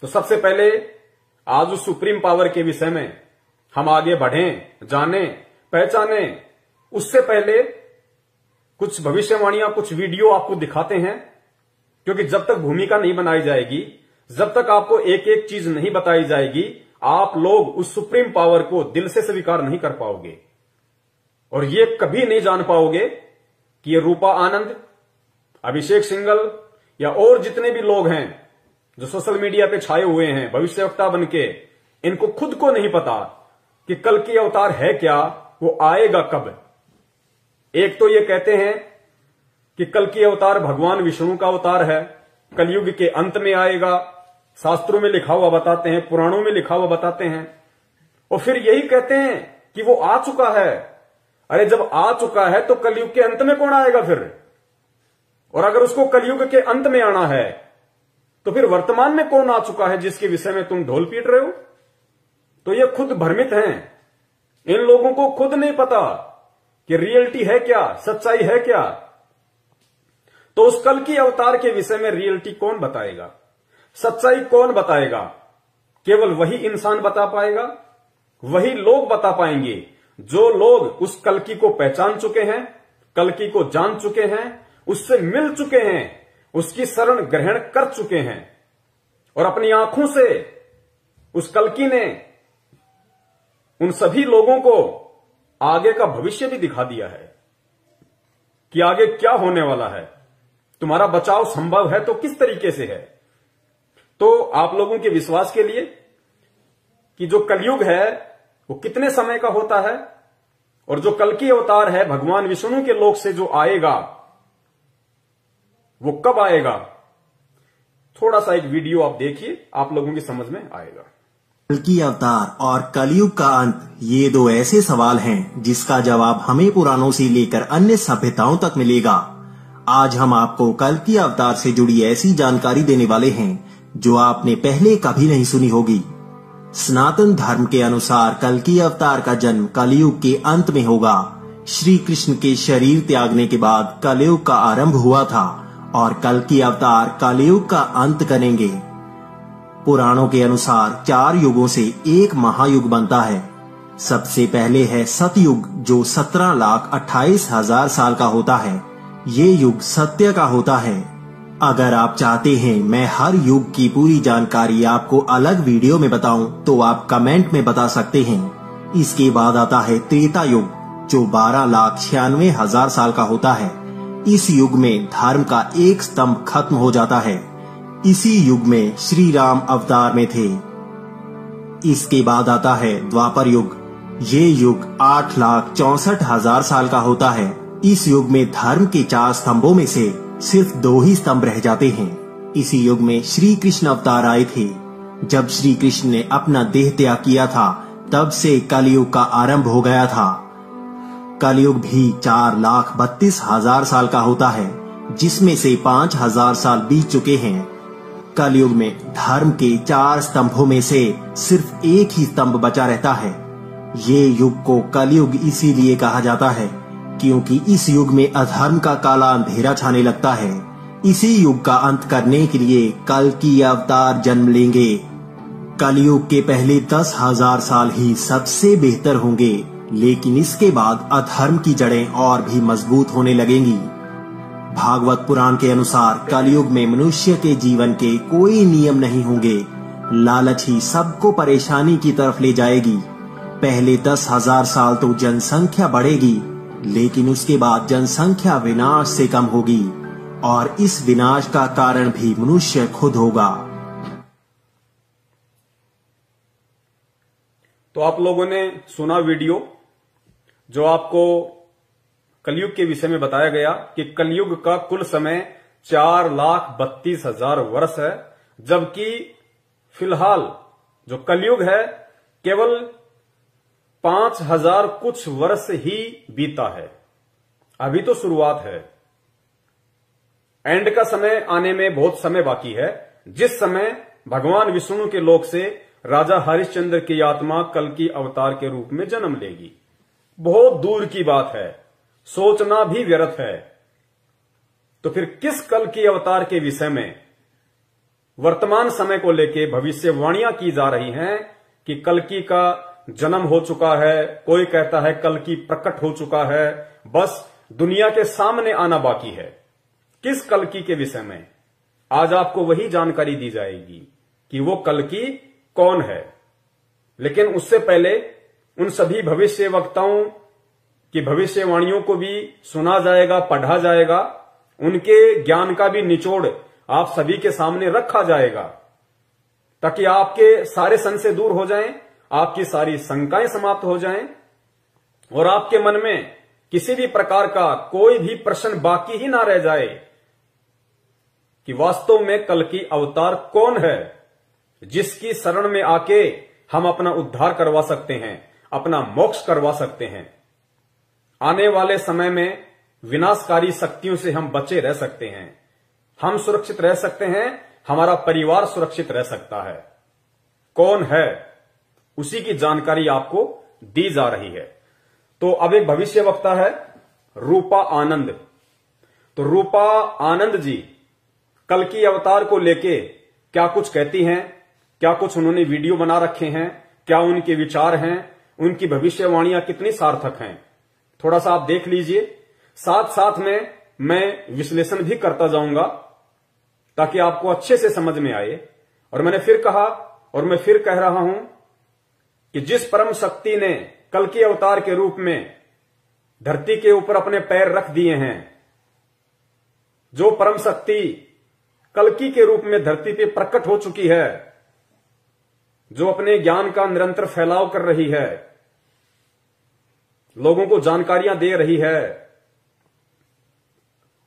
तो सबसे पहले आज उस सुप्रीम पावर के विषय में हम आगे बढ़ें, जाने, पहचाने, उससे पहले कुछ भविष्यवाणियां, कुछ वीडियो आपको दिखाते हैं। क्योंकि जब तक भूमिका नहीं बनाई जाएगी, जब तक आपको एक एक चीज नहीं बताई जाएगी, आप लोग उस सुप्रीम पावर को दिल से स्वीकार नहीं कर पाओगे और ये कभी नहीं जान पाओगे कि ये रूपा आनंद, अभिषेक सिंघल या और जितने भी लोग हैं जो सोशल मीडिया पे छाए हुए हैं भविष्यवक्ता बनके, इनको खुद को नहीं पता कि कल की अवतार है क्या, वो आएगा कब। एक तो ये कहते हैं कि कल की अवतार भगवान विष्णु का अवतार है, कलयुग के अंत में आएगा, शास्त्रों में लिखा हुआ बताते हैं, पुराणों में लिखा हुआ बताते हैं। और फिर यही कहते हैं कि वो आ चुका है। अरे जब आ चुका है तो कलयुग के अंत में कौन आएगा फिर? और अगर उसको कलयुग के अंत में आना है तो फिर वर्तमान में कौन आ चुका है जिसके विषय में तुम ढोल पीट रहे हो? तो ये खुद भ्रमित हैं। इन लोगों को खुद नहीं पता कि रियलिटी है क्या, सच्चाई है क्या। तो उस कल की अवतार के विषय में रियलिटी कौन बताएगा, सच्चाई कौन बताएगा? केवल वही इंसान बता पाएगा, वही लोग बता पाएंगे जो लोग उस कल्कि को पहचान चुके हैं, कल्कि को जान चुके हैं, उससे मिल चुके हैं, उसकी शरण ग्रहण कर चुके हैं और अपनी आंखों से उस कल्कि ने उन सभी लोगों को आगे का भविष्य भी दिखा दिया है कि आगे क्या होने वाला है। तुम्हारा बचाव संभव है तो किस तरीके से है? तो आप लोगों के विश्वास के लिए कि जो कलयुग है वो कितने समय का होता है और जो कल की अवतार है भगवान विष्णु के लोक से जो आएगा वो कब आएगा, थोड़ा सा एक वीडियो आप देखिए, आप लोगों की समझ में आएगा। कल की अवतार और कलयुग का अंत, ये दो ऐसे सवाल हैं जिसका जवाब हमें पुराणों से लेकर अन्य सभ्यताओं तक मिलेगा। आज हम आपको कल की अवतार से जुड़ी ऐसी जानकारी देने वाले हैं जो आपने पहले कभी नहीं सुनी होगी। सनातन धर्म के अनुसार कल की अवतार का जन्म कलयुग के अंत में होगा। श्री कृष्ण के शरीर त्यागने के बाद कलयुग का आरंभ हुआ था और कल की अवतार कलयुग का अंत करेंगे। पुराणों के अनुसार 4 युगों से एक महायुग बनता है। सबसे पहले है सतयुग जो 17,28,000 साल का होता है। ये युग सत्य का होता है। अगर आप चाहते हैं मैं हर युग की पूरी जानकारी आपको अलग वीडियो में बताऊं तो आप कमेंट में बता सकते हैं। इसके बाद आता है त्रेता युग जो 12,96,000 साल का होता है। इस युग में धर्म का एक स्तंभ खत्म हो जाता है। इसी युग में श्री राम अवतार में थे। इसके बाद आता है द्वापर युग। ये युग 8,64,000 साल का होता है। इस युग में धर्म के 4 स्तंभों में से सिर्फ 2 ही स्तंभ रह जाते हैं। इसी युग में श्री कृष्ण अवतार आए थे। जब श्री कृष्ण ने अपना देह त्याग किया था तब से कलयुग का आरंभ हो गया था। कलयुग भी 4,32,000 साल का होता है जिसमें से 5,000 साल बीत चुके हैं। कलयुग में धर्म के 4 स्तंभों में से सिर्फ एक ही स्तंभ बचा रहता है। ये युग को कलयुग इसीलिए कहा जाता है क्योंकि इस युग में अधर्म का काला अंधेरा छाने लगता है। इसी युग का अंत करने के लिए कल की अवतार जन्म लेंगे। कलयुग के पहले 10,000 साल ही सबसे बेहतर होंगे, लेकिन इसके बाद अधर्म की जड़ें और भी मजबूत होने लगेंगी। भागवत पुराण के अनुसार कलयुग में मनुष्य के जीवन के कोई नियम नहीं होंगे। लालच ही सबको परेशानी की तरफ ले जाएगी। पहले 10,000 साल तो जनसंख्या बढ़ेगी, लेकिन उसके बाद जनसंख्या विनाश से कम होगी और इस विनाश का कारण भी मनुष्य खुद होगा। तो आप लोगों ने सुना वीडियो जो आपको कलयुग के विषय में बताया गया कि कलयुग का कुल समय 4,32,000 वर्ष है, जबकि फिलहाल जो कलयुग है केवल 5,000 कुछ वर्ष ही बीता है। अभी तो शुरुआत है। एंड का समय आने में बहुत समय बाकी है, जिस समय भगवान विष्णु के लोक से राजा हरिश्चंद्र की आत्मा कल की अवतार के रूप में जन्म लेगी। बहुत दूर की बात है, सोचना भी व्यर्थ है। तो फिर किस कल की अवतार के विषय में वर्तमान समय को लेके भविष्यवाणियां की जा रही हैं कि कल्कि का जन्म हो चुका है, कोई कहता है कल्कि प्रकट हो चुका है, बस दुनिया के सामने आना बाकी है। किस कल्कि के विषय में आज आपको वही जानकारी दी जाएगी कि वो कल्कि कौन है। लेकिन उससे पहले उन सभी भविष्य वक्ताओं की भविष्यवाणियों को भी सुना जाएगा, पढ़ा जाएगा, उनके ज्ञान का भी निचोड़ आप सभी के सामने रखा जाएगा, ताकि आपके सारे संशय दूर हो जाएं, आपकी सारी शंकाएं समाप्त हो जाएं और आपके मन में किसी भी प्रकार का कोई भी प्रश्न बाकी ही ना रह जाए कि वास्तव में कल्कि अवतार कौन है, जिसकी शरण में आके हम अपना उद्धार करवा सकते हैं, अपना मोक्ष करवा सकते हैं। आने वाले समय में विनाशकारी शक्तियों से हम बचे रह सकते हैं, हम सुरक्षित रह सकते हैं, हमारा परिवार सुरक्षित रह सकता है। कौन है, उसी की जानकारी आपको दी जा रही है। तो अब एक भविष्य वक्ता है रूपा आनंद। तो रूपा आनंद जी कल्कि अवतार को लेके क्या कुछ कहती हैं, क्या कुछ उन्होंने वीडियो बना रखे हैं, क्या उनके विचार हैं, उनकी भविष्यवाणियां कितनी सार्थक हैं, थोड़ा सा आप देख लीजिए। साथ साथ में मैं विश्लेषण भी करता जाऊंगा ताकि आपको अच्छे से समझ में आए। और मैंने फिर कहा और मैं फिर कह रहा हूं कि जिस परम शक्ति ने कल्कि अवतार के रूप में धरती के ऊपर अपने पैर रख दिए हैं, जो परम शक्ति कल्कि के रूप में धरती पे प्रकट हो चुकी है, जो अपने ज्ञान का निरंतर फैलाव कर रही है, लोगों को जानकारियां दे रही है,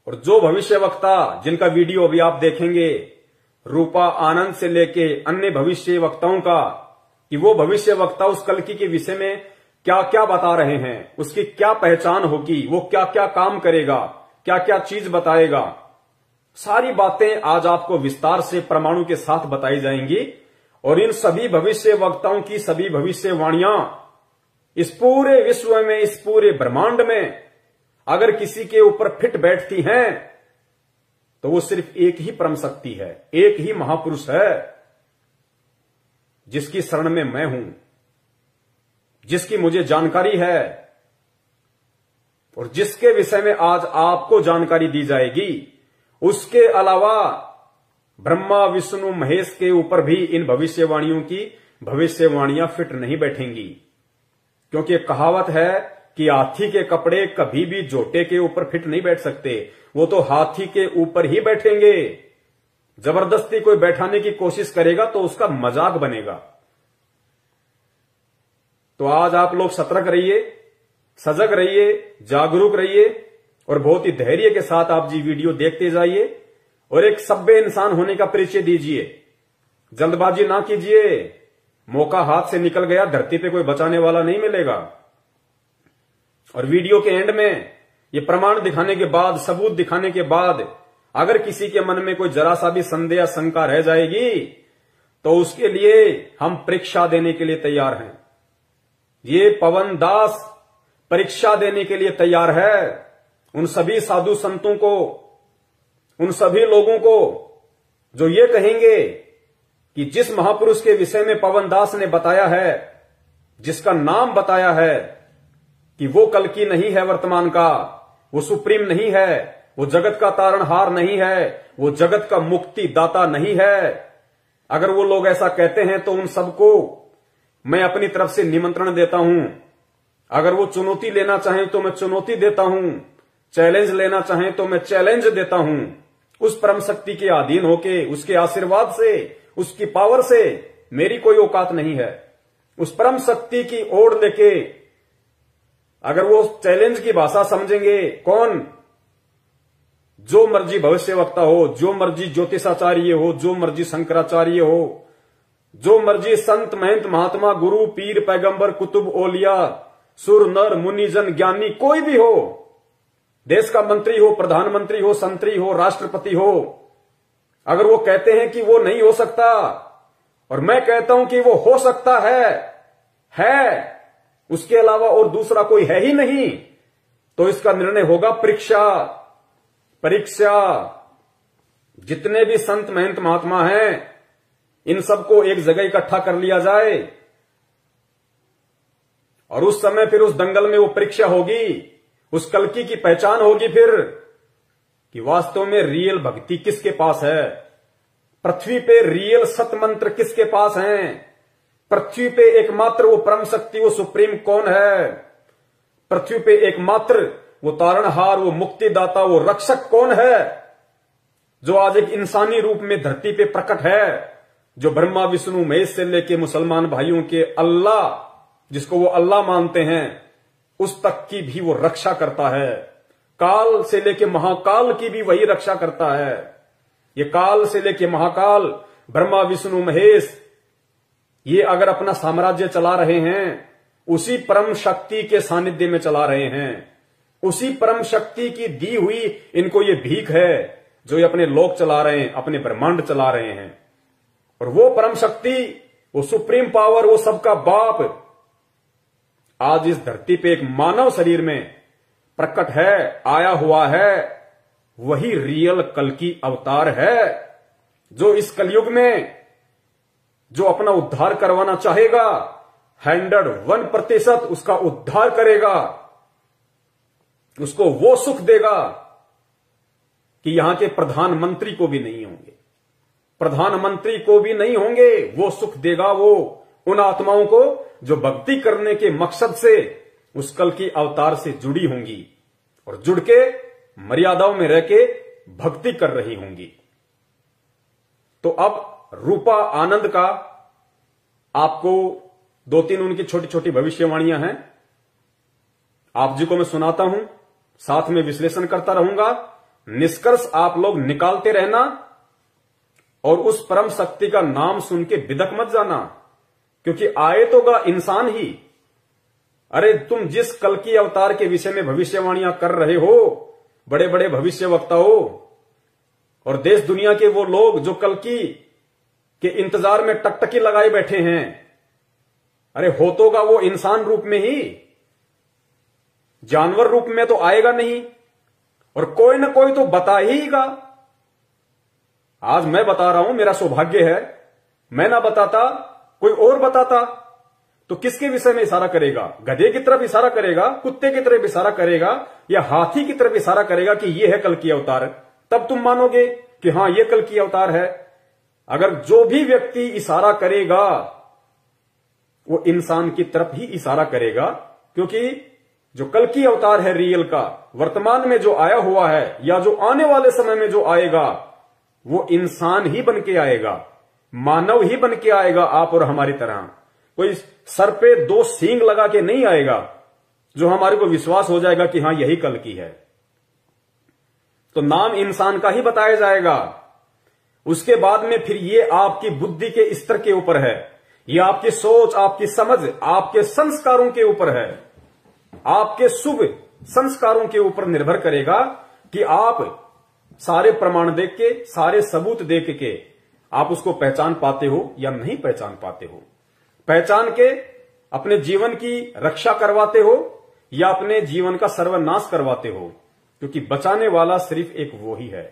और जो भविष्य वक्ता जिनका वीडियो अभी आप देखेंगे रूपा आनंद से लेके अन्य भविष्य वक्ताओं का, कि वो भविष्य वक्ता उस कल्कि के विषय में क्या क्या बता रहे हैं, उसकी क्या पहचान होगी, वो क्या क्या काम करेगा, क्या क्या चीज बताएगा, सारी बातें आज आपको विस्तार से प्रमाणों के साथ बताई जाएंगी। और इन सभी भविष्य वक्ताओं की सभी भविष्यवाणियां इस पूरे विश्व में, इस पूरे ब्रह्मांड में अगर किसी के ऊपर फिट बैठती हैं तो वो सिर्फ एक ही परम शक्ति है, एक ही महापुरुष है, जिसकी शरण में मैं हूं, जिसकी मुझे जानकारी है और जिसके विषय में आज आपको जानकारी दी जाएगी। उसके अलावा ब्रह्मा विष्णु महेश के ऊपर भी इन भविष्यवाणियों की भविष्यवाणियां फिट नहीं बैठेंगी, क्योंकि एक कहावत है कि हाथी के कपड़े कभी भी जोटे के ऊपर फिट नहीं बैठ सकते, वो तो हाथी के ऊपर ही बैठेंगे। जबरदस्ती कोई बैठाने की कोशिश करेगा तो उसका मजाक बनेगा। तो आज आप लोग सतर्क रहिए, सजग रहिए, जागरूक रहिए और बहुत ही धैर्य के साथ आप जी वीडियो देखते जाइए और एक सभ्य इंसान होने का परिचय दीजिए। जल्दबाजी ना कीजिए, मौका हाथ से निकल गया, धरती पे कोई बचाने वाला नहीं मिलेगा। और वीडियो के एंड में ये प्रमाण दिखाने के बाद, सबूत दिखाने के बाद अगर किसी के मन में कोई जरा सा भी संदेह या शंका रह जाएगी तो उसके लिए हम परीक्षा देने के लिए तैयार हैं। ये पवन दास परीक्षा देने के लिए तैयार है उन सभी साधु संतों को, उन सभी लोगों को जो ये कहेंगे कि जिस महापुरुष के विषय में पवन दास ने बताया है, जिसका नाम बताया है कि वो कल्कि नहीं है वर्तमान का, वो सुप्रीम नहीं है, वो जगत का तारणहार नहीं है, वो जगत का मुक्ति दाता नहीं है, अगर वो लोग ऐसा कहते हैं तो उन सबको मैं अपनी तरफ से निमंत्रण देता हूं। अगर वो चुनौती लेना चाहें तो मैं चुनौती देता हूं, चैलेंज लेना चाहें तो मैं चैलेंज देता हूं। उस परम शक्ति के अधीन होके, उसके आशीर्वाद से, उसकी पावर से मेरी कोई औकात नहीं है। उस परम शक्ति की ओर लेके अगर वो चैलेंज की भाषा समझेंगे, कौन? जो मर्जी भविष्य वक्ता हो, जो मर्जी ज्योतिषाचार्य हो, जो मर्जी शंकराचार्य हो, जो मर्जी संत महंत महात्मा गुरु पीर पैगंबर कुतुब ओलिया सुर नर मुनिजन ज्ञानी कोई भी हो, देश का मंत्री हो, प्रधानमंत्री हो, संतरी हो, राष्ट्रपति हो, अगर वो कहते हैं कि वो नहीं हो सकता और मैं कहता हूं कि वो हो सकता है, उसके अलावा और दूसरा कोई है ही नहीं, तो इसका निर्णय होगा परीक्षा। जितने भी संत महंत महात्मा हैं, इन सबको एक जगह इकट्ठा कर लिया जाए और उस समय फिर उस दंगल में वो परीक्षा होगी, उस कल्कि की पहचान होगी फिर कि वास्तव में रियल भक्ति किसके पास है, पृथ्वी पे रियल सत मंत्र किसके पास हैं, पृथ्वी पे एकमात्र वो परम शक्ति, वो सुप्रीम कौन है, पृथ्वी पे एकमात्र वो तारणहार, वो मुक्तिदाता, वो रक्षक कौन है, जो आज एक इंसानी रूप में धरती पे प्रकट है, जो ब्रह्मा विष्णु महेश से लेके मुसलमान भाइयों के अल्लाह, जिसको वो अल्लाह मानते हैं, उस तक की भी वो रक्षा करता है। काल से लेके महाकाल की भी वही रक्षा करता है। ये काल से लेके महाकाल, ब्रह्मा विष्णु महेश, ये अगर अपना साम्राज्य चला रहे हैं, उसी परम शक्ति के सानिध्य में चला रहे हैं। उसी परम शक्ति की दी हुई इनको ये भीख है, जो ये अपने लोक चला रहे हैं, अपने ब्रह्मांड चला रहे हैं। और वो परम शक्ति, वो सुप्रीम पावर, वो सबका बाप आज इस धरती पे एक मानव शरीर में प्रकट है, आया हुआ है। वही रियल कल्कि अवतार है, जो इस कलयुग में जो अपना उद्धार करवाना चाहेगा, 101% उसका उद्धार करेगा, उसको वो सुख देगा कि यहां के प्रधानमंत्री को भी नहीं होंगे, प्रधानमंत्री को भी नहीं होंगे, वो सुख देगा वो उन आत्माओं को जो भक्ति करने के मकसद से उस कल्कि अवतार से जुड़ी होंगी और जुड़ के मर्यादाओं में रह के भक्ति कर रही होंगी। तो अब रूपा आनंद का आपको 2-3 उनकी छोटी छोटी भविष्यवाणियां हैं, आप जी को मैं सुनाता हूं, साथ में विश्लेषण करता रहूंगा। निष्कर्ष आप लोग निकालते रहना और उस परम शक्ति का नाम सुन के बिदक मत जाना, क्योंकि आए तो गा इंसान ही। अरे तुम जिस कल्कि अवतार के विषय में भविष्यवाणियां कर रहे हो, बड़े बड़े भविष्य वक्ता हो और देश दुनिया के वो लोग जो कल्कि के इंतजार में टकटकी लगाए बैठे हैं, अरे हो तो गा वो इंसान रूप में ही, जानवर रूप में तो आएगा नहीं, और कोई ना कोई तो बता हीगा। आज मैं बता रहा हूं, मेरा सौभाग्य है, मैं ना बताता कोई और बताता तो किसके विषय में इशारा करेगा? गधे की तरफ इशारा करेगा, कुत्ते की तरफ इशारा करेगा, या हाथी की तरफ इशारा करेगा कि यह है कल्कि अवतार? तब तुम मानोगे कि हां यह कल्कि अवतार है। अगर जो भी व्यक्ति इशारा करेगा वो इंसान की तरफ ही इशारा करेगा, क्योंकि जो कल्कि अवतार है रियल का, वर्तमान में जो आया हुआ है या जो आने वाले समय में जो आएगा, वो इंसान ही बन के आएगा, मानव ही बन के आएगा, आप और हमारी तरह। कोई सर पे 2 सींग लगा के नहीं आएगा जो हमारे को विश्वास हो जाएगा कि हां यही कल्कि है। तो नाम इंसान का ही बताया जाएगा। उसके बाद में फिर ये आपकी बुद्धि के स्तर के ऊपर है, ये आपकी सोच, आपकी समझ, आपके संस्कारों के ऊपर है, आपके शुभ संस्कारों के ऊपर निर्भर करेगा कि आप सारे प्रमाण देख के, सारे सबूत देख के आप उसको पहचान पाते हो या नहीं पहचान पाते हो। पहचान के अपने जीवन की रक्षा करवाते हो या अपने जीवन का सर्वनाश करवाते हो, क्योंकि बचाने वाला सिर्फ एक वो ही है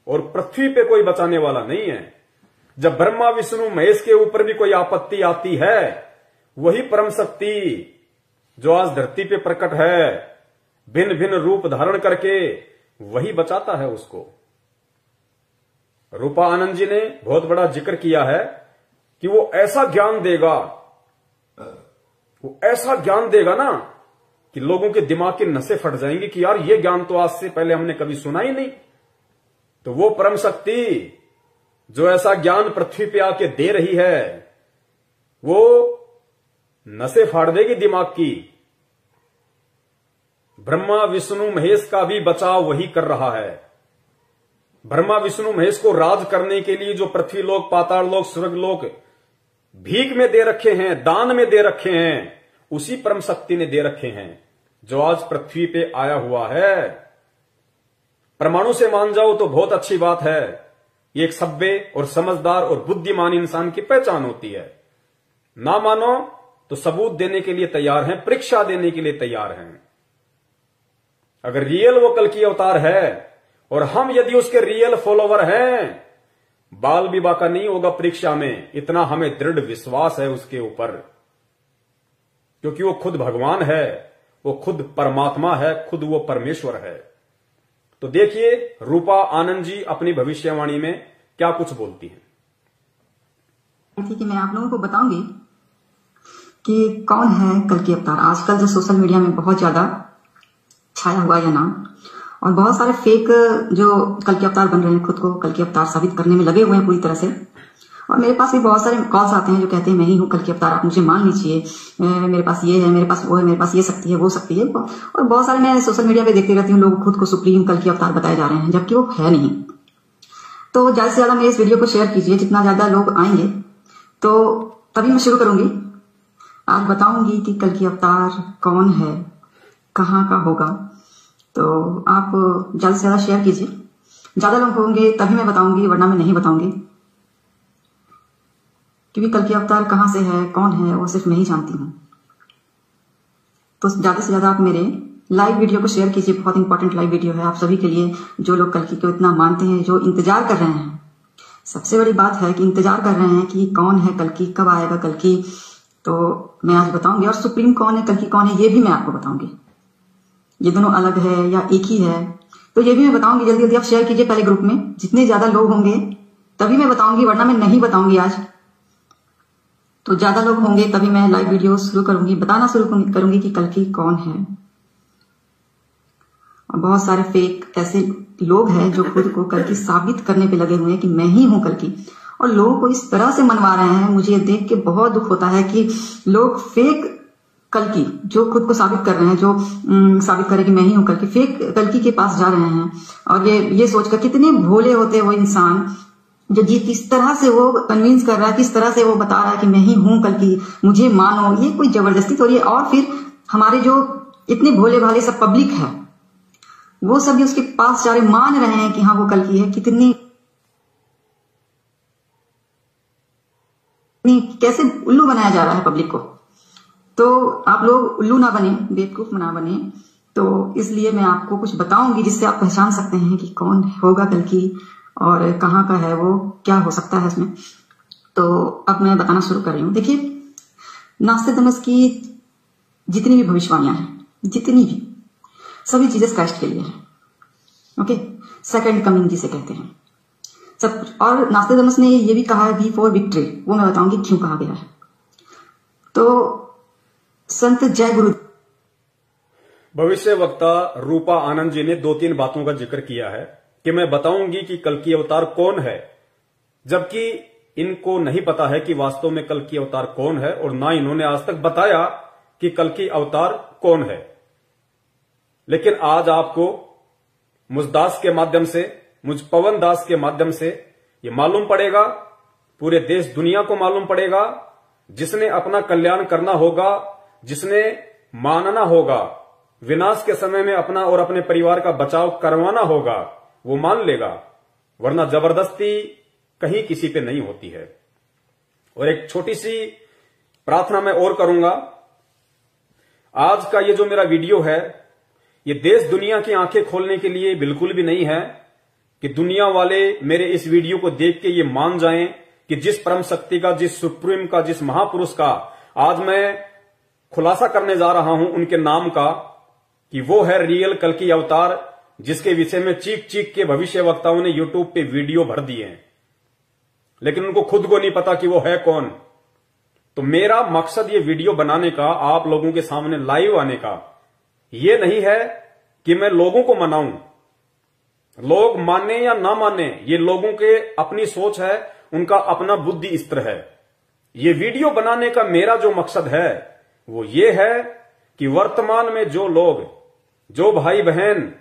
और पृथ्वी पे कोई बचाने वाला नहीं है। जब ब्रह्मा विष्णु महेश के ऊपर भी कोई आपत्ति आती है, वही परम शक्ति जो आज धरती पे प्रकट है, भिन्न भिन्न रूप धारण करके, वही बचाता है उसको। रूपा आनंद जी ने बहुत बड़ा जिक्र किया है कि वो ऐसा ज्ञान देगा, वो ऐसा ज्ञान देगा ना कि लोगों के दिमाग के नसें फट जाएंगी कि यार ये ज्ञान तो आज से पहले हमने कभी सुना ही नहीं। तो वो परम शक्ति जो ऐसा ज्ञान पृथ्वी पे आके दे रही है, वो नसें फाड़ देगी दिमाग की। ब्रह्मा विष्णु महेश का भी बचाव वही कर रहा है। ब्रह्मा विष्णु महेश को राज करने के लिए जो पृथ्वी लोक, पाताल लोक, स्वर्ग लोक भीख में दे रखे हैं, दान में दे रखे हैं, उसी परम शक्ति ने दे रखे हैं जो आज पृथ्वी पे आया हुआ है। परमाणु से मान जाओ तो बहुत अच्छी बात है, ये एक सभ्य और समझदार और बुद्धिमान इंसान की पहचान होती है। ना मानो तो सबूत देने के लिए तैयार हैं, परीक्षा देने के लिए तैयार हैं। अगर रियल वो कल्कि अवतार है और हम यदि उसके रियल फॉलोवर हैं, बाल भी बाका नहीं होगा परीक्षा में, इतना हमें दृढ़ विश्वास है उसके ऊपर, क्योंकि वो खुद भगवान है, वो खुद परमात्मा है, खुद वो परमेश्वर है। तो देखिए रूपा आनंद जी अपनी भविष्यवाणी में क्या कुछ बोलती हैं। ठीक है, मैं आप लोगों को बताऊंगी कि कौन है कल्कि अवतार। आजकल जो सोशल मीडिया में बहुत ज्यादा छाया हुआ है नाम, और बहुत सारे फेक जो कल्कि अवतार बन रहे हैं, खुद को कल्कि अवतार साबित करने में लगे हुए हैं पूरी तरह से। और मेरे पास भी बहुत सारे कॉल्स आते हैं जो कहते हैं मैं ही हूँ कल्कि अवतार, आप मुझे मान लीजिए, मेरे पास ये है, मेरे पास वो है, मेरे पास ये शक्ति है, वो शक्ति है। और बहुत सारे मैं सोशल मीडिया पे देखती रहती हूँ, लोग खुद को सुप्रीम कल्कि अवतार बताए जा रहे हैं, जबकि वो है नहीं। तो ज्यादा से ज्यादा मेरे इस वीडियो को शेयर कीजिए, जितना ज्यादा लोग आएंगे तो तभी मैं शुरू करूंगी। आज बताऊंगी कि कल्कि अवतार कौन है, कहाँ का होगा। तो आप ज्यादा से ज्यादा शेयर कीजिए, ज्यादा लोग होंगे तभी मैं बताऊंगी, वरना मैं नहीं बताऊंगी, क्योंकि कल्कि अवतार कहाँ से है, कौन है, वो सिर्फ मैं ही जानती हूँ। तो ज्यादा से ज्यादा आप मेरे लाइव वीडियो को शेयर कीजिए, बहुत इंपॉर्टेंट लाइव वीडियो है आप सभी के लिए, जो लोग कल्कि को इतना मानते हैं, जो इंतजार कर रहे हैं। सबसे बड़ी बात है कि इंतजार कर रहे हैं कि कौन है कल्कि, कब आएगा कल्कि। तो मैं आज बताऊंगी, और सुप्रीम कौन है, कल्कि कौन है, ये भी मैं आपको बताऊंगी। ये दोनों अलग है या एक ही है, तो ये भी मैं बताऊंगी। जल्दी जल्दी आप शेयर कीजिए पहले ग्रुप में, जितने ज्यादा लोग होंगे तभी मैं बताऊंगी, वरना मैं नहीं बताऊंगी आज। तो ज्यादा लोग होंगे तभी मैं लाइव वीडियो शुरू करूंगी, बताना शुरू करूंगी कि कल्कि कौन है। और बहुत सारे फेक ऐसे लोग हैं जो खुद को कल्कि साबित करने पे लगे हुए हैं कि मैं ही हूं कल्कि, और लोगों को इस तरह से मनवा रहे हैं। मुझे देख के बहुत दुख होता है कि लोग फेक कल्कि जो खुद को साबित कर रहे हैं, जो साबित करें कि मैं ही हूं कल्कि, फेक कल्कि के पास जा रहे हैं। और ये सोचकर कितने भोले होते हैं वो इंसान, जो किस तरह से वो कन्विंस कर रहा है, किस तरह से वो बता रहा है कि मैं ही हूं कल्कि, मुझे मानो। ये कोई जबरदस्ती तो, और फिर हमारे जो इतने भोले भाले सब पब्लिक है, वो सब भी उसके पास जा रहे, मान रहे हैं कि हाँ वो कल्कि है। कितनी कैसे उल्लू बनाया जा रहा है पब्लिक को। तो आप लोग उल्लू ना बने, बेवकूफ ना बने। तो इसलिए मैं आपको कुछ बताऊंगी जिससे आप पहचान सकते हैं कि कौन होगा कल्कि और कहाँ का है वो, क्या हो सकता है इसमें। तो अब मैं बताना शुरू कर रही हूँ। देखिए, नास्तिकमस की जितनी भी भविष्यवाणियां हैं, जितनी भी, सभी जीसस क्राइस्ट के लिए है। ओके, सेकंड कमिंग जिसे कहते हैं सब कुछ। और नास्तिकमस ने ये भी कहा है वी फॉर विक्ट्री, वो मैं बताऊंगी क्यों कहा गया है। तो संत जय गुरु भविष्य वक्ता रूपा आनंद जी ने 2-3 बातों का जिक्र किया है कि मैं बताऊंगी कि कल्कि अवतार कौन है, जबकि इनको नहीं पता है कि वास्तव में कल्कि अवतार कौन है, और ना इन्होंने आज तक बताया कि कल्कि अवतार कौन है। लेकिन आज आपको मुझ दास के माध्यम से, मुझ पवन दास के माध्यम से ये मालूम पड़ेगा, पूरे देश दुनिया को मालूम पड़ेगा। जिसने अपना कल्याण करना होगा, जिसने मानना होगा, विनाश के समय में अपना और अपने परिवार का बचाव करवाना होगा, वो मान लेगा, वरना जबरदस्ती कहीं किसी पे नहीं होती है। और एक छोटी सी प्रार्थना मैं और करूंगा। आज का ये जो मेरा वीडियो है, ये देश दुनिया की आंखें खोलने के लिए बिल्कुल भी नहीं है कि दुनिया वाले मेरे इस वीडियो को देख के ये मान जाएं कि जिस परम शक्ति का, जिस सुप्रीम का, जिस महापुरुष का आज मैं खुलासा करने जा रहा हूं उनके नाम का, कि वो है रियल कल्कि अवतार, जिसके विषय में चीख चीख के भविष्य वक्ताओं ने यूट्यूब पे वीडियो भर दिए हैं, लेकिन उनको खुद को नहीं पता कि वो है कौन। तो मेरा मकसद ये वीडियो बनाने का, आप लोगों के सामने लाइव आने का, ये नहीं है कि मैं लोगों को मनाऊं। लोग माने या ना माने, ये लोगों के अपनी सोच है, उनका अपना बुद्धि स्तर है। ये वीडियो बनाने का मेरा जो मकसद है वो ये है कि वर्तमान में जो लोग, जो भाई बहन,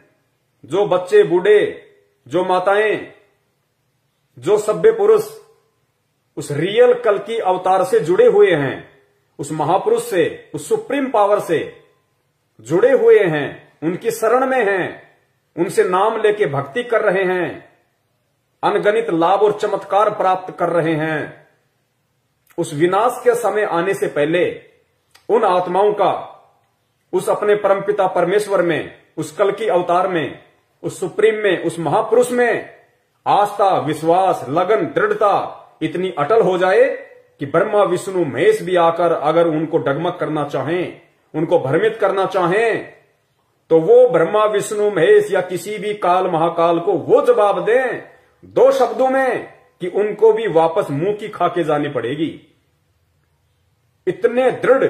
जो बच्चे बूढ़े, जो माताएं, जो सभ्य पुरुष उस रियल कल्कि अवतार से जुड़े हुए हैं, उस महापुरुष से, उस सुप्रीम पावर से जुड़े हुए हैं, उनकी शरण में हैं, उनसे नाम लेके भक्ति कर रहे हैं, अनगणित लाभ और चमत्कार प्राप्त कर रहे हैं, उस विनाश के समय आने से पहले उन आत्माओं का उस अपने परमपिता परमेश्वर में, उस कल्कि अवतार में उस सुप्रीम में, उस महापुरुष में आस्था, विश्वास, लगन, दृढ़ता इतनी अटल हो जाए कि ब्रह्मा विष्णु महेश भी आकर अगर उनको डगमग करना चाहें, उनको भ्रमित करना चाहें, तो वो ब्रह्मा विष्णु महेश या किसी भी काल महाकाल को वो जवाब दें 2 शब्दों में कि उनको भी वापस मुंह की खा के जानी पड़ेगी। इतने दृढ़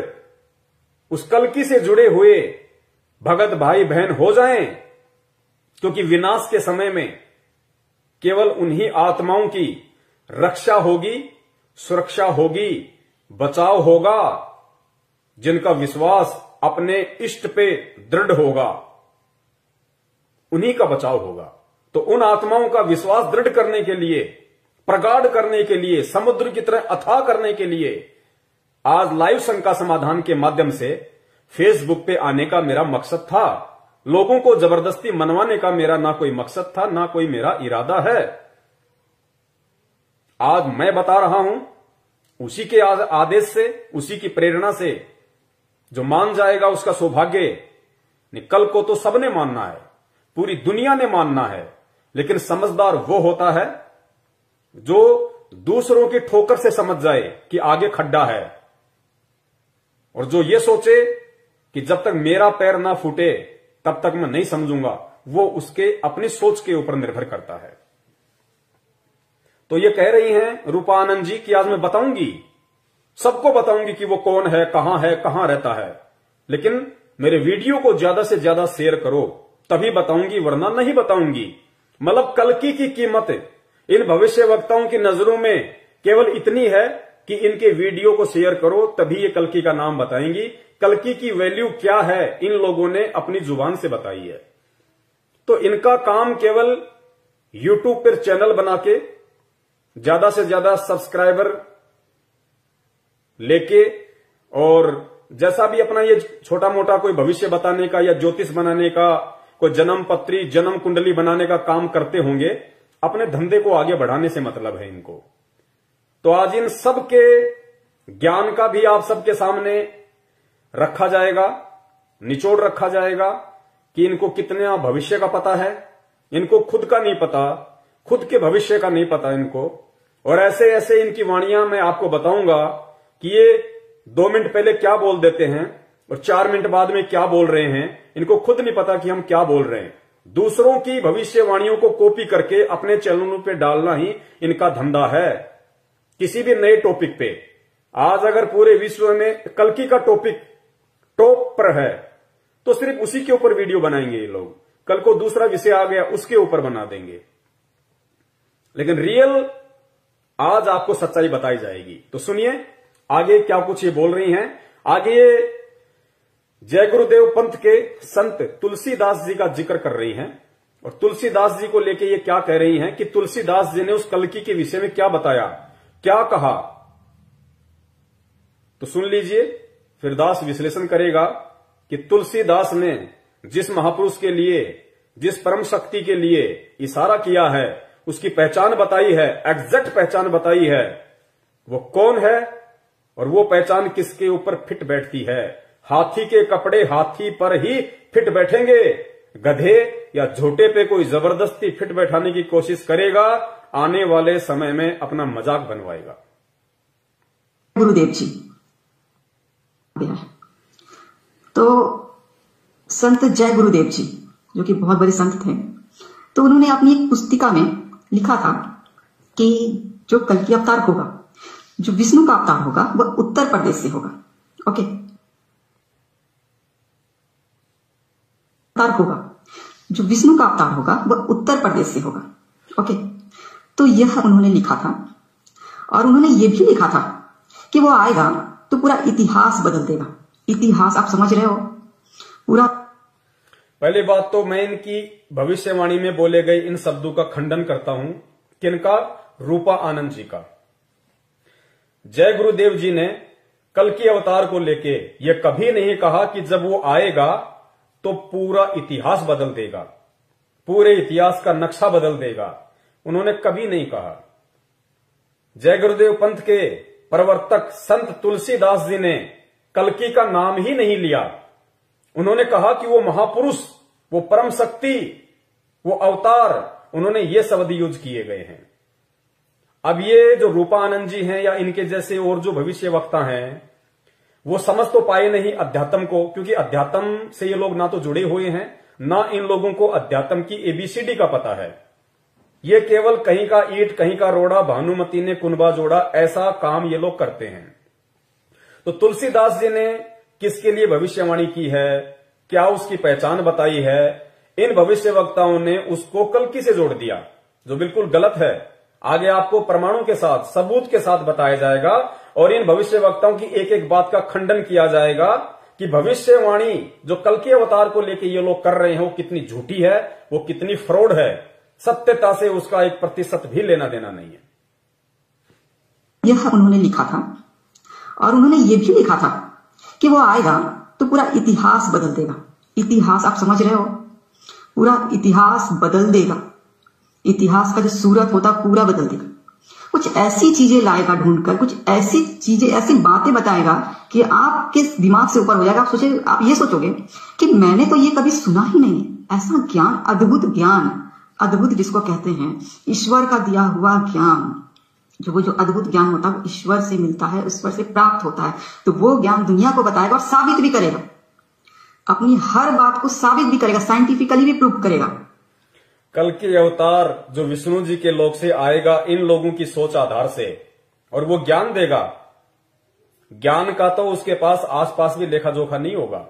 उस कल्कि से जुड़े हुए भगत भाई बहन हो जाएं, क्योंकि विनाश के समय में केवल उन्हीं आत्माओं की रक्षा होगी, सुरक्षा होगी, बचाव होगा जिनका विश्वास अपने इष्ट पे दृढ़ होगा, उन्हीं का बचाव होगा। तो उन आत्माओं का विश्वास दृढ़ करने के लिए, प्रगाढ़ करने के लिए, समुद्र की तरह अथाह करने के लिए आज लाइव शंका समाधान के माध्यम से फेसबुक पे आने का मेरा मकसद था। लोगों को जबरदस्ती मनवाने का मेरा ना कोई मकसद था, ना कोई मेरा इरादा है। आज मैं बता रहा हूं उसी के आदेश से, उसी की प्रेरणा से। जो मान जाएगा उसका सौभाग्य। कल को तो सबने मानना है, पूरी दुनिया ने मानना है, लेकिन समझदार वो होता है जो दूसरों की ठोकर से समझ जाए कि आगे खड्डा है, और जो ये सोचे कि जब तक मेरा पैर ना फूटे तब तक मैं नहीं समझूंगा, वो उसके अपनी सोच के ऊपर निर्भर करता है। तो ये कह रही हैं रूपा आनंद जी कि आज मैं बताऊंगी, सबको बताऊंगी कि वो कौन है, कहां रहता है, लेकिन मेरे वीडियो को ज्यादा से ज्यादा शेयर करो तभी बताऊंगी, वरना नहीं बताऊंगी। मतलब कल्कि की कीमत इन भविष्य वक्ताओं की नजरों में केवल इतनी है कि इनके वीडियो को शेयर करो तभी ये कल्कि का नाम बताएंगी। कल्कि की वैल्यू क्या है इन लोगों ने अपनी जुबान से बताई है। तो इनका काम केवल यूट्यूब पर चैनल बना के ज्यादा से ज्यादा सब्सक्राइबर लेके, और जैसा भी अपना ये छोटा मोटा कोई भविष्य बताने का या ज्योतिष बनाने का, कोई जन्म पत्री, जन्म कुंडली बनाने का काम करते होंगे, अपने धंधे को आगे बढ़ाने से मतलब है इनको। तो आज इन सब के ज्ञान का भी आप सबके सामने रखा जाएगा, निचोड़ रखा जाएगा कि इनको कितना भविष्य का पता है। इनको खुद का नहीं पता, खुद के भविष्य का नहीं पता इनको। और ऐसे ऐसे इनकी वाणियां मैं आपको बताऊंगा कि ये 2 मिनट पहले क्या बोल देते हैं और 4 मिनट बाद में क्या बोल रहे हैं। इनको खुद नहीं पता कि हम क्या बोल रहे हैं। दूसरों की भविष्यवाणियों को कॉपी करके अपने चैनलों पे डालना ही इनका धंधा है। किसी भी नए टॉपिक पे आज अगर पूरे विश्व में कल्कि का टॉपिक टॉप पर है तो सिर्फ उसी के ऊपर वीडियो बनाएंगे ये लोग। कल को दूसरा विषय आ गया उसके ऊपर बना देंगे, लेकिन रियल आज आपको सच्चाई बताई जाएगी। तो सुनिए आगे क्या कुछ ये बोल रही हैं। आगे जय गुरुदेव पंथ के संत तुलसीदास जी का जिक्र कर रही हैं, और तुलसीदास जी को लेके ये क्या कह रही हैं कि तुलसीदास जी ने उस कल्कि के विषय में क्या बताया, क्या कहा। तो सुन लीजिए, फिर दास विश्लेषण करेगा कि तुलसीदास ने जिस महापुरुष के लिए, जिस परम शक्ति के लिए इशारा किया है, उसकी पहचान बताई है, एग्जैक्ट पहचान बताई है, वो कौन है और वो पहचान किसके ऊपर फिट बैठती है। हाथी के कपड़े हाथी पर ही फिट बैठेंगे, गधे या झोटे पे कोई जबरदस्ती फिट बैठाने की कोशिश करेगा, आने वाले समय में अपना मजाक बनवाएगा। गुरुदेव जी तो संत जय गुरुदेव जी जो कि बहुत बड़े संत थे, तो उन्होंने अपनी एक पुस्तिका में लिखा था कि जो कल्कि अवतार होगा, जो विष्णु का अवतार होगा, वह उत्तर प्रदेश से होगा। ओके, अवतार होगा, जो विष्णु का अवतार होगा वह उत्तर प्रदेश से होगा। ओके, तो यह उन्होंने लिखा था, और उन्होंने यह भी लिखा था कि वो आएगा तो पूरा इतिहास बदल देगा। इतिहास आप समझ रहे हो पूरा। पहली बात तो मैं इनकी भविष्यवाणी में बोले गए इन शब्दों का खंडन करता हूं। किनका? रूपा आनंद जी का। जय गुरुदेव जी ने कल्कि अवतार को लेके यह कभी नहीं कहा कि जब वो आएगा तो पूरा इतिहास बदल देगा, पूरे इतिहास का नक्शा बदल देगा। उन्होंने कभी नहीं कहा। जय गुरुदेव पंथ के प्रवर्तक संत तुलसीदास जी ने कल्कि का नाम ही नहीं लिया। उन्होंने कहा कि वो महापुरुष, वो परम शक्ति वो अवतार, उन्होंने ये शब्द यूज किए गए हैं। अब ये जो रूपानंद जी हैं या इनके जैसे और जो भविष्य वक्ता हैं, वो समझ तो पाए नहीं अध्यात्म को, क्योंकि अध्यात्म से ये लोग ना तो जुड़े हुए हैं, ना इन लोगों को अध्यात्म की एबीसीडी का पता है। ये केवल कहीं का ईंट कहीं का रोड़ा, भानुमति ने कुनबा जोड़ा, ऐसा काम ये लोग करते हैं। तो तुलसीदास जी ने किसके लिए भविष्यवाणी की है, क्या उसकी पहचान बताई है, इन भविष्य वक्ताओं ने उसको कल्कि से जोड़ दिया, जो बिल्कुल गलत है। आगे आपको प्रमाणों के साथ, सबूत के साथ बताया जाएगा और इन भविष्य वक्ताओं की एक एक बात का खंडन किया जाएगा कि भविष्यवाणी जो कल्कि अवतार को लेकर ये लोग कर रहे हैं वो कितनी झूठी है, वो कितनी फ्रॉड है, सत्यता से उसका 1% भी लेना देना नहीं है। यह उन्होंने लिखा था और उन्होंने ये भी लिखा था कि वो आएगा तो पूरा इतिहास बदल देगा। इतिहास आप समझ रहे हो, पूरा इतिहास बदल देगा। इतिहास का जो सूरत होता पूरा बदल देगा। कुछ ऐसी चीजें लाएगा ढूंढकर, कुछ ऐसी चीजें, ऐसी बातें बताएगा कि आपके दिमाग से ऊपर हो जाएगा। आप ये सोचोगे कि मैंने तो ये कभी सुना ही नहीं। ऐसा ज्ञान, अद्भुत ज्ञान, अद्भुत जिसको कहते हैं ईश्वर का दिया हुआ ज्ञान, जो अद्भुत ज्ञान होता है वो ईश्वर से मिलता है, ईश्वर से प्राप्त होता है। तो वो ज्ञान दुनिया को बताएगा और साबित भी करेगा, अपनी हर बात को साबित भी करेगा, साइंटिफिकली भी प्रूव करेगा। कल्कि अवतार जो विष्णु जी के लोक से आएगा इन लोगों की सोच आधार से, और वो ज्ञान देगा। ज्ञान का तो उसके पास आसपास भी लेखा जोखा नहीं होगा,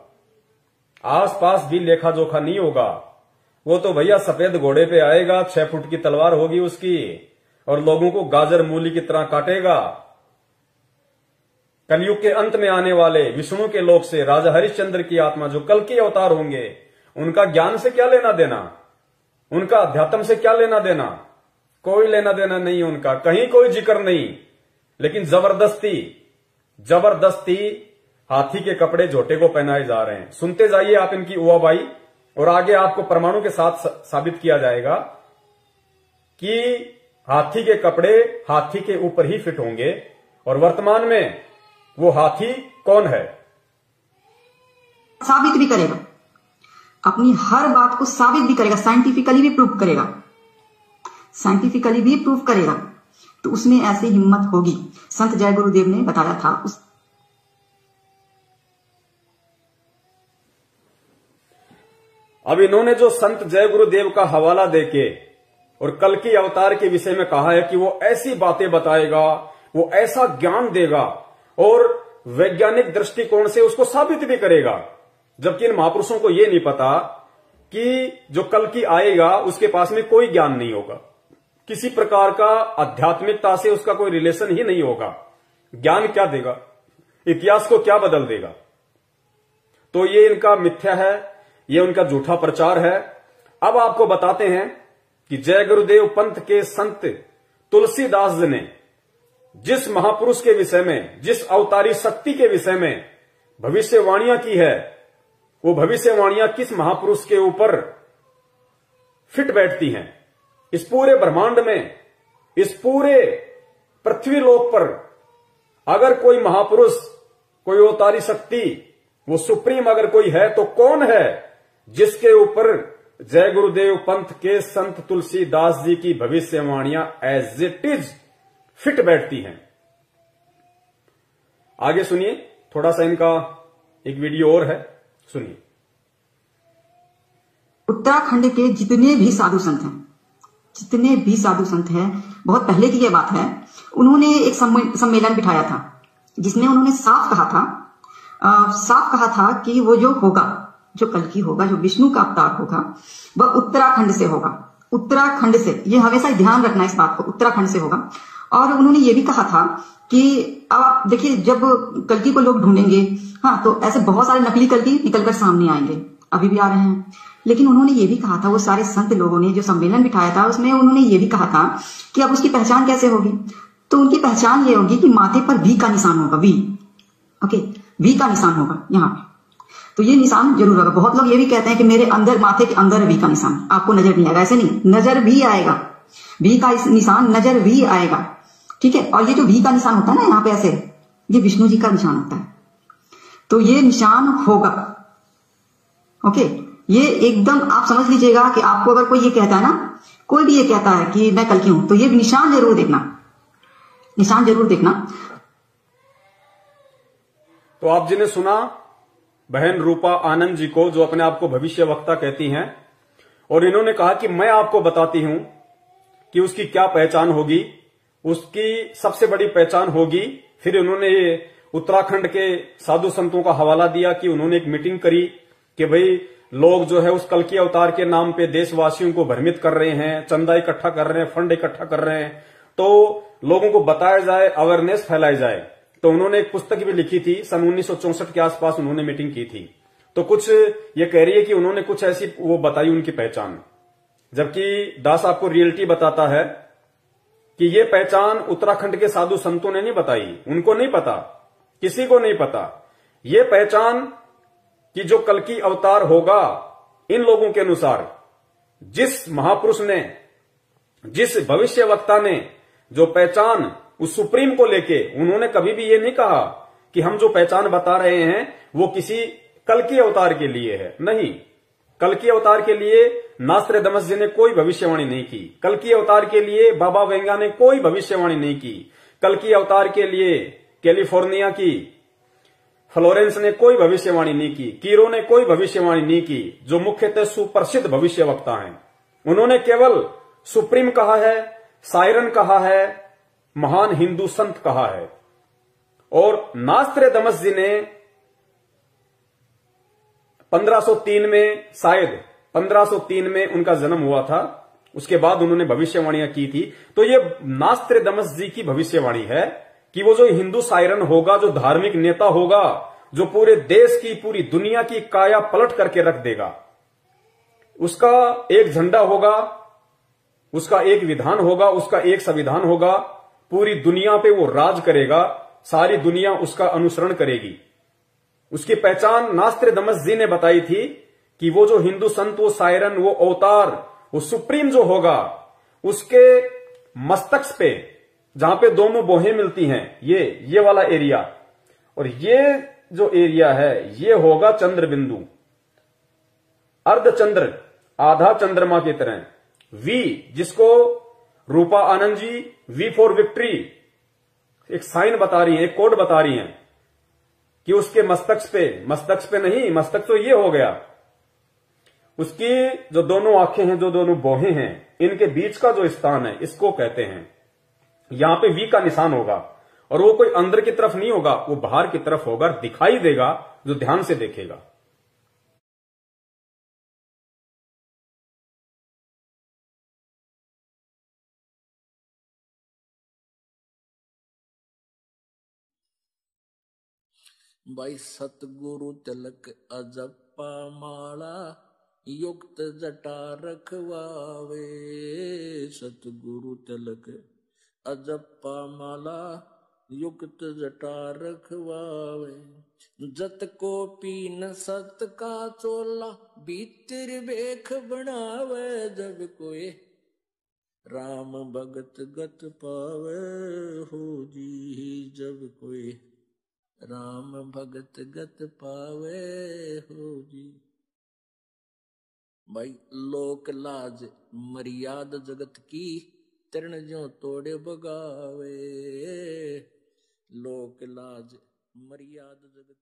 आसपास भी लेखा जोखा नहीं होगा। वो तो भैया सफेद घोड़े पे आएगा, 6 फुट की तलवार होगी उसकी, और लोगों को गाजर मूली की तरह काटेगा। कलयुग के अंत में आने वाले विष्णु के लोक से राजा हरिश्चंद्र की आत्मा जो कल्कि अवतार होंगे, उनका ज्ञान से क्या लेना देना, उनका अध्यात्म से क्या लेना देना, कोई लेना देना नहीं उनका, कहीं कोई जिक्र नहीं। लेकिन जबरदस्ती जबरदस्ती हाथी के कपड़े झोटे को पहनाए जा रहे हैं। सुनते जाइए आप इनकी उवाबाई, और आगे आपको प्रमाणों के साथ साबित किया जाएगा कि हाथी के कपड़े हाथी के ऊपर ही फिट होंगे। और वर्तमान में वो हाथी कौन है, साबित भी करेगा, अपनी हर बात को साबित भी करेगा, साइंटिफिकली भी प्रूव करेगा, साइंटिफिकली भी प्रूव करेगा। तो उसमें ऐसी हिम्मत होगी। संत जय गुरुदेव ने बताया था अब इन्होंने जो संत जय गुरुदेव का हवाला देके और कल्कि अवतार के विषय में कहा है कि वो ऐसी बातें बताएगा, वो ऐसा ज्ञान देगा और वैज्ञानिक दृष्टिकोण से उसको साबित भी करेगा, जबकि इन महापुरुषों को यह नहीं पता कि जो कल्कि आएगा उसके पास में कोई ज्ञान नहीं होगा, किसी प्रकार का आध्यात्मिकता से उसका कोई रिलेशन ही नहीं होगा। ज्ञान क्या देगा, इतिहास को क्या बदल देगा। तो ये इनका मिथ्या है, ये उनका झूठा प्रचार है। अब आपको बताते हैं कि जय गुरुदेव पंथ के संत तुलसीदास जी ने जिस महापुरुष के विषय में, जिस अवतारी शक्ति के विषय में भविष्यवाणियां की है, वो भविष्यवाणियां किस महापुरुष के ऊपर फिट बैठती हैं। इस पूरे ब्रह्मांड में, इस पूरे पृथ्वी लोक पर अगर कोई महापुरुष, कोई अवतारी शक्ति, वो सुप्रीम अगर कोई है तो कौन है जिसके ऊपर जय गुरुदेव पंथ के संत तुलसीदास जी की भविष्यवाणियां एज इट इज फिट बैठती हैं। आगे सुनिए, थोड़ा सा इनका एक वीडियो और है, सुनिए। उत्तराखंड के जितने भी साधु संत हैं, जितने भी साधु संत हैं, बहुत पहले की यह बात है, उन्होंने एक सम्मेलन बिठाया था जिसमें उन्होंने साफ कहा था कि वो जो होगा, जो कल्कि होगा, जो विष्णु का अवतार होगा, वह उत्तराखंड से होगा। उत्तराखंड से, ये हमेशा ध्यान रखना इस बात को, उत्तराखंड से होगा। और उन्होंने ये भी कहा था कि अब आप देखिए, जब कल्कि को लोग ढूंढेंगे, हाँ, तो ऐसे बहुत सारे नकली कल्कि निकलकर सामने आएंगे, अभी भी आ रहे हैं। लेकिन उन्होंने ये भी कहा था, वो सारे संत लोगों ने जो सम्मेलन बिठाया था उसमें उन्होंने ये भी कहा था कि अब उसकी पहचान कैसे होगी। तो उनकी पहचान ये होगी कि माथे पर वी का निशान होगा, वी, ओके, वी का निशान होगा यहाँ पे। तो ये निशान जरूर होगा। बहुत लोग ये भी कहते हैं कि मेरे अंदर, माथे के अंदर वी का निशान, आपको नजर नहीं आएगा। ऐसे नहीं, नजर भी आएगा, वी का निशान नजर भी आएगा, ठीक है। और ये जो वी का निशान होता है ना यहाँ पे ऐसे, ये विष्णु जी का निशान होता है। तो ये निशान होगा, ओके, ये एकदम आप समझ लीजिएगा कि आपको अगर कोई ये कहता है ना, कोई भी ये कहता है कि मैं कल्कि हूं, तो ये निशान जरूर देखना, निशान जरूर देखना। तो आप जिन्हें सुना बहन रूपा आनंद जी को, जो अपने आप को भविष्य वक्ता कहती हैं, और इन्होंने कहा कि मैं आपको बताती हूं कि उसकी क्या पहचान होगी, उसकी सबसे बड़ी पहचान होगी। फिर उन्होंने उत्तराखंड के साधु संतों का हवाला दिया कि उन्होंने एक मीटिंग करी कि भाई लोग जो है उस कल्कि अवतार के नाम पे देशवासियों को भ्रमित कर रहे हैं, चंदा इकट्ठा कर रहे हैं, फंड इकट्ठा कर रहे हैं, तो लोगों को बताया जाए, अवेयरनेस फैलाई जाए। तो उन्होंने एक पुस्तक भी लिखी थी, सन 1964 के आसपास उन्होंने मीटिंग की थी। तो कुछ ये कह रही है कि उन्होंने कुछ ऐसी वो बताई उनकी पहचान, जबकि दास आपको रियलिटी बताता है कि ये पहचान उत्तराखंड के साधु संतों ने नहीं बताई, उनको नहीं पता, किसी को नहीं पता। ये पहचान कि जो कल्कि अवतार होगा, इन लोगों के अनुसार जिस महापुरुष ने, जिस भविष्य वक्ता ने जो पहचान उस सुप्रीम को लेके, उन्होंने कभी भी ये नहीं कहा कि हम जो पहचान बता रहे हैं वो किसी कल्कि अवतार के लिए है। नहीं, कल्कि अवतार के लिए नास्ट्रेडमस जी ने कोई भविष्यवाणी नहीं की, कल्कि अवतार के लिए बाबा वेंगा ने कोई भविष्यवाणी नहीं की, कल्कि अवतार के लिए कैलिफोर्निया की फ्लोरेंस ने कोई भविष्यवाणी नहीं की, कीरो ने कोई भविष्यवाणी नहीं की, जो मुख्यतः सुप्रसिद्ध भविष्य वक्ता हैं। उन्होंने केवल सुप्रीम कहा है, सायरन कहा है, महान हिंदू संत कहा है। और नास्ट्रेडमस जी ने 1503 में, शायद 1503 में उनका जन्म हुआ था, उसके बाद उन्होंने भविष्यवाणियां की थी। तो ये नास्ट्रेडमस जी की भविष्यवाणी है कि वो जो हिंदू सायरन होगा, जो धार्मिक नेता होगा, जो पूरे देश की, पूरी दुनिया की काया पलट करके रख देगा, उसका एक झंडा होगा, उसका एक विधान होगा, उसका एक संविधान होगा, पूरी दुनिया पे वो राज करेगा, सारी दुनिया उसका अनुसरण करेगी। उसकी पहचान नास्ट्रेडमस जी ने बताई थी कि वो जो हिंदू संत, वो सायरन, वो अवतार, वो सुप्रीम जो होगा, उसके मस्तक पे, जहां पे दोनों बोहें मिलती हैं, ये वाला एरिया, और ये जो एरिया है, ये होगा चंद्र बिंदु, अर्धचंद्र, आधा चंद्रमा की तरह। वी, जिसको रूपा Anand ji we for victory एक साइन बता रही है, एक कोड बता रही हैं कि उसके मस्तक पे नहीं, मस्तक तो ये हो गया, उसकी जो दोनों आंखें हैं, जो दोनों बोहें हैं, इनके बीच का जो स्थान है, इसको कहते हैं, यहां पे वी का निशान होगा। और वो कोई अंदर की तरफ नहीं होगा, वो बाहर की तरफ होगा, दिखाई देगा जो ध्यान से देखेगा। भाई सतगुरु तिलक अजप्पा माला युक्त जटा रखवावे, सतगुरु तिलक अजप्पा माला युक्त जटा रखवावे, जत को पीन सत का चोला भीतर बेख बनावे, जब कोई राम भगत गत पावे हो जी, जब कोई राम भगत गत पावे हो जी। भाई लोक लाज मर्याद जगत की, तरण जो तोड़े बगावे, लोक लाज मर्याद जगत